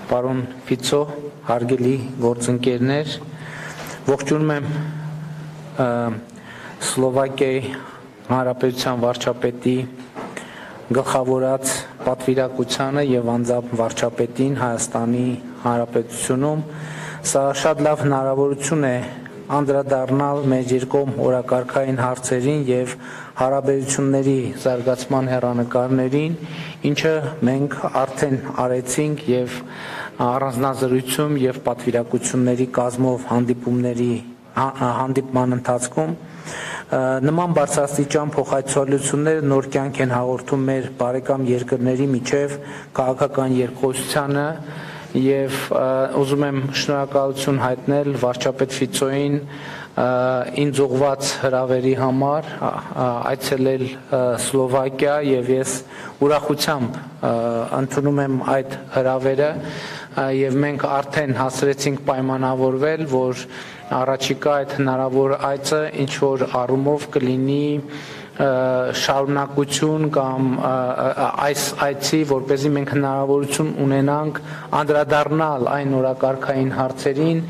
Պարոն Ֆիցո, հարգելի գործընկերներ, ողջունում եմ Սլովակիայի Հանրապետության վարչապետի գլխավորած պատվիրակությանը եւ անձամբ վարչապետին Հայաստանի Հանրապետությունում սա շատ լավ հնարավորություն է անդրադառնալ մեր երկկողմ օրակարգային հարցերին եւ հարաբերությունների զարգացման հեռանկարներին, ինչը մենք արդեն արեցինք եւ առանձնազրույցում եւ պատվիրակությունների կազմով հանդիպման ընթացքում նման բարձրաստիճան փոխայցելությունները նոր կյանք են հաղորդում մեր բարեկամ երկրների միջև քաղաքական երկխոսությանը եւ ուզում եմ շնորհակալություն հայտնել վարչապետ Ֆիցոին ինձ ուղղված հրավերի համար այցելել Սլովակիա եւ ես ուրախությամբ ընդունում եմ այդ հրավերը եւ մենք արդեն հասրեցինք պայմանավորվել, որ առաջիկա այդ հնարավոր այցը ինչ որ առումով կլինի շարունակություն կամ այս այցի, որպեսզի մենք հնարավորություն ունենանք անդրադառնալ այն օրակարգային հարցերին,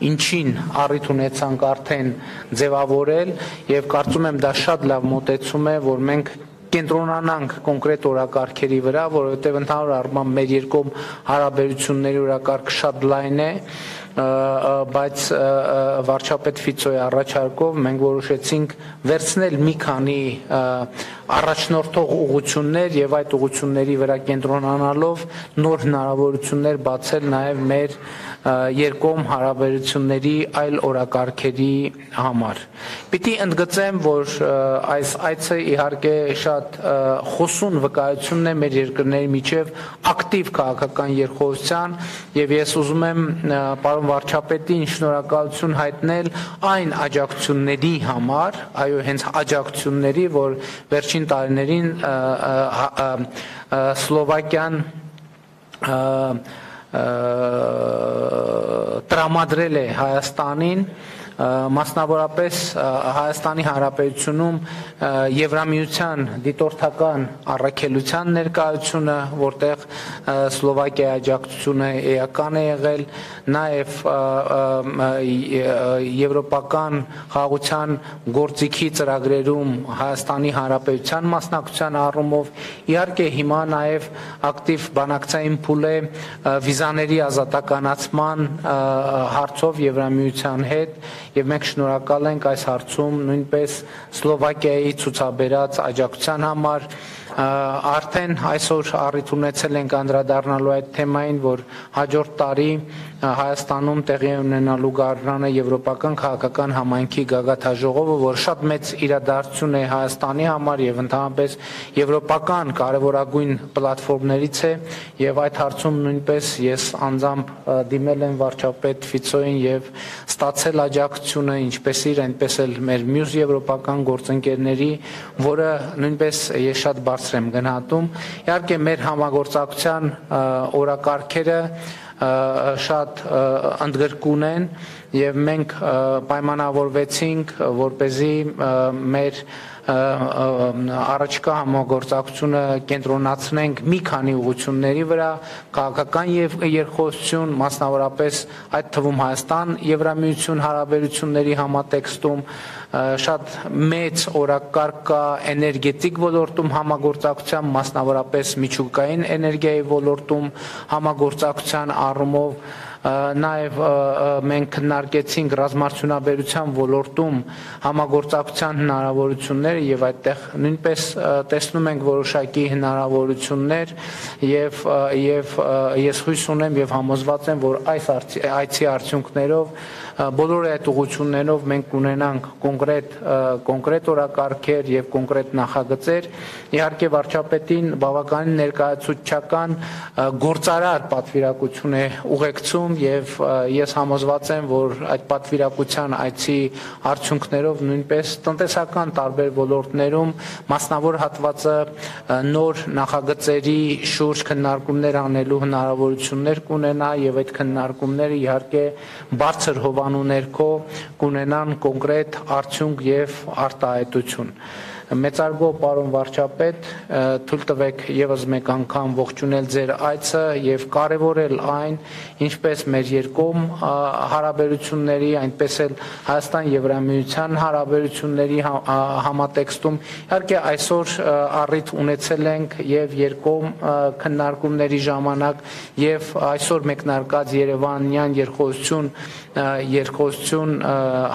ինչին առիթ ունեցանք արդեն ձևավորել եւ կարծում եմ դա շատ լավ մոտեցում է, որ մենք կենտրոնանանք կոնկրետ օրակարգերի վրա, որովհետեւ ընդհանուր առմամբ մեր երկկողմ հարաբերությունների օրակարգը շատ լայն է, բայց վարչապետ Ֆիցոյի առաջարկով մենք որոշեցինք վերցնել մի քանի առաջնորդող ուղղություններ եւ այդ ուղղությունների վրա կենտրոնանալով նոր հնարավորություններ բացել նաեւ մեր երկկողմ հարաբերությունների այլ օրակարգերի համար։ Պիտի ընդգծեմ, որ այս այցը իհարկե շատ խոսուն վկայությունն է մեր երկրների միջև ակտիվ քաղաքական երկխոսության եւ ես ուզում եմ պարոն վարչապետին շնորհակալություն հայտնել այն աջակցությունների համար, այո, հենց աջակցությունների, որ վերջին տարիներին Սլովակիան տրամադրել է Հայաստանին, մասնավորապես Հայաստանի Հանրապետությունում Եվրամիության դիտորդական առաքելության ներկայությունը, որտեղ Սլովակիայի աջակցությունը էական է եղել, նաև եվրոպական խաղաղության գործիքի ծրագրերում Հայաստանի Հանրապետության մասնակցության առումով, իհարկե հիմա նաև ակտիվ բանակցային փուլ է վիզաների ազատականացման հարցով Եվրամիության հետ եւ մենք շնորհակալ ենք այս հարցում նույնպես Սլովակիայի ցուցաբերած աջակցության համար արդեն այսօր առիթ ունեցել ենք անդրադառնալու այդ թեմային, որ հաջորդ տարի Հայաստանում տեղի ունենալու գարնանը եվրոպական քաղաքական համայնքի գագաթաժողովը, որ շատ մեծ իրադարձություն է Հայաստանի համար եւ ընդհանրապես եվրոպական կարևորագույն պլատֆորմներից է եւ այդ հարցում նույնպես ես անձամբ դիմել եմ վարչապետ Ֆիցոյին եւ ստացել աջակցությունը ինչպես իր, այնպես էլ մեր մյուս եվրոպական գործընկերների, որը նույնպես ես շատ բարձր եմ գնահատում։ Իհարկե մեր համագործակցության օրակարգերը շատ ընդգրկուն են եւ մենք պայմանավորվեցինք, որպեսզի մեր առաջիկա համագործակցությունը կենտրոնացնենք մի քանի ուղղությունների վրա, քաղաքական եւ երկխոսություն, մասնավորապես այդ թվում Հայաստան Եվրամիություն հարաբերությունների համատեքստում շատ մեծ օրակարգ կա էներգետիկ ոլորտում համագործակցության, մասնավորապես միջուկային էներգիայի ոլորտում համագործակցության առումով նաև մենք քննարկեցինք ռազմարդյունաբերության ոլորտում համագործակցության հնարավորությունները եւ այդտեղ նույնպես տեսնում ենք որոշակի հնարավորություններ եւ ես հույս ունեմ եւ համոզված եմ, որ այս այցի արդյունքներով բոլոր այդ ուղղություններով մենք կունենանք կոնկրետ օրակարգեր եւ կոնկրետ նախագծեր։ Իհարկե վարչապետին բավականին ներկայացուցչական գործարար պատվիրակություն է ուղեկցում եւ ես համոզված եմ, որ այդ պատվիրակության այցի արդյունքներով նույնպես տնտեսական տարբեր ոլորտներում մասնավոր հատվածը նոր նախագծերի շուրջ քննարկումներ անելու հնարավորություններ կունենա եւ այդ քննարկումները իհարկե բարձր հովանու ներքո կունենան կոնկրետ արդյունք եւ արտահայտություն։ Մեծարգո պարոն վարչապետ, թույլ տվեք եւս մեկ անգամ ողջունել ձեր այցը եւ կարեւորել այն, ինչպես մեր երկկողմ հարաբերությունների, այնպես էլ Հայաստան-Եվրամիության հարաբերությունների համատեքստում իհարկե այսօր առիթ ունեցել ենք եւ երկկողմ քննարկումների ժամանակ եւ այսօր մեկնարկած Երևանյան երկխոսություն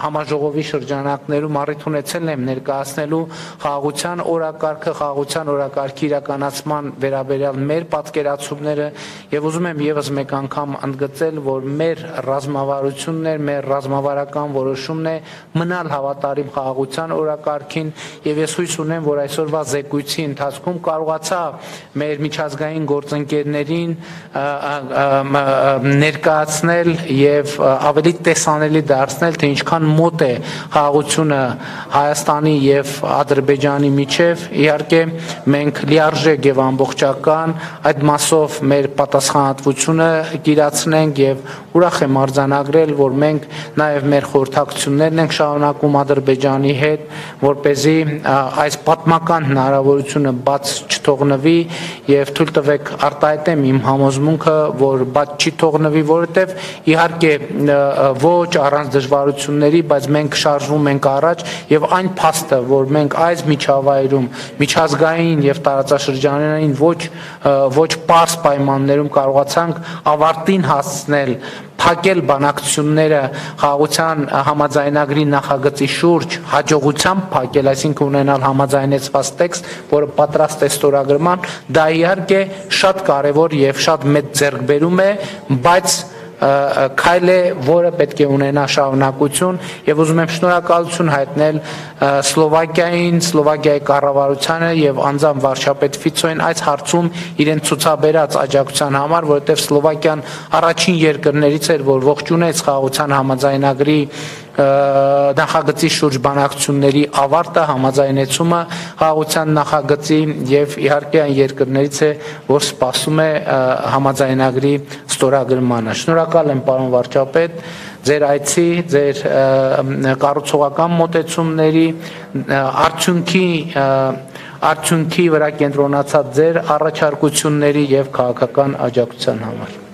համաժողովի շրջանակներում առիթ ունեցել եմ ներկայացնելու խաղաղության օրակարգը, խաղաղության օրակարգի իրականացման վերաբերյալ մեր պատկերացումները եւ ուզում եմ եւս մեկ անգամ ընդգծել, որ մեր ռազմավարությունն, մեր ռազմավարական որոշումն է մնալ հավատարիմ խաղաղության օրակարգին եւ ես հույս ունեմ, որ այսօրվա զեկույցի ընթացքում կարողացա մեր միջազգային գործընկերներին ներկայացնել եւ ավելի տեսանելի դարձնել, թե ինչքան մոտ է խաղաղությունը Հայաստանի եւ Ադրբեջանի միջև, իհարկե մենք լիարժեք եւ ամբողջական այդ մասով մեր պատասխանատվությունը կիրացնենք եւ ուրախ եմ արձանագրել, որ մենք նաեւ մեր խորհրդակցություններն ենք շարունակում Ադրբեջանի հետ, որ เป զի այս պատմական հնարավորությունը բաց չթողնվի եւ թույլ տվեք արտահայտեմ իմ համոզմունքը, որ բաց չի թողնվի, որովհետեւ իհարկե ոչ առանց դժվարությունների, բայց մենք շարժվում ենք առաջ եւ այն փաստը, որ մենք այս միջավայրում միջազգային եւ տարածաշրջանային ոչ պարզ պայմաններում կարողացանք ավարտին հասցնել փակել բանակցությունները խաղաղության համաձայնագրի նախագծի շուրջ հաջողությամբ փակել, այսինքն ունենալ համաձայնեցված տեքստ, որը պատրաստ է ստորագրման, դա իհարկե շատ կարեւոր եւ շատ մեծ ձեռքբերում է, բայց քայլ է, որը պետք է ունենա շարունակություն եւ ուզում եմ շնորհակալություն հայտնել Սլովակիային, Սլովակիայի կառավարությանը եւ անձամբ վարչապետ Ֆիցոին այս հարցում իրեն ցուցաբերած աջակցության համար, որովհետեւ Սլովակիան առաջին երկրներից էր, որ ողջունեց խաղաղության համաձայնագրի նախագծի շուրջ բանակցությունների ավարտը, համաձայնեցումը խաղաղության նախագծի եւ իհարկե այն երկրներից է, որ սպասում է համաձայնագրի ստորագրմանը։ Շնորհակալ եմ պարոն վարչապետ ձեր այցի, ձեր կառուցողական մոտեցումների, արդյունքի վրա կենտրոնացած ձեր առաջարկությունների եւ քաղաքական աջակցության համար։